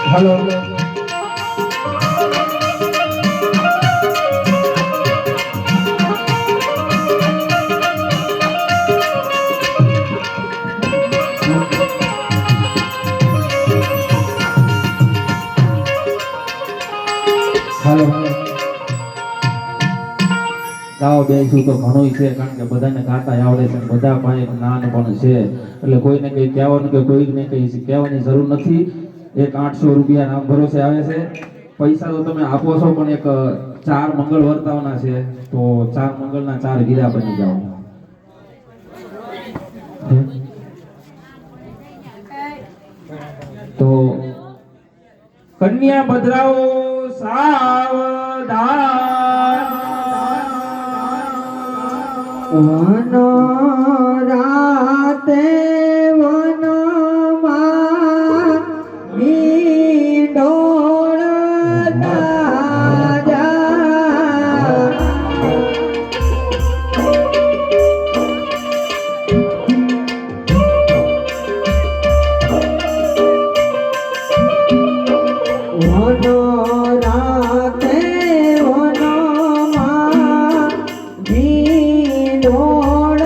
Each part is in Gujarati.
હાલો હાલો ગાઓ બેસું તો ઘણું છે કારણ કે બધાને ગાતા આવડે છે બધા પાસે જ્ઞાન પણ છે એટલે કોઈને કઈ કહેવાનું કે કોઈને કઈ કહેવાની જરૂર નથી એક 800 રૂપિયા નામ ભરોસે આવે છે પૈસા તો તમે આપો છો પણ એક 4 મંગળ વર્તાવના છે તો 4 મંગળના 4 વીરા બની જાઓ તો કન્યા બદરાઓ સાવધાન વનો રાતે વનમાં મીંડોળ તાજા વનો રાતે વનમાં મીંડોળ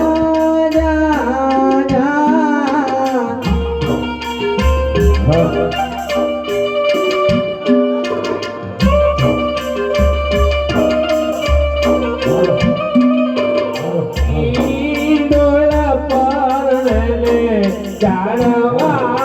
જાણવા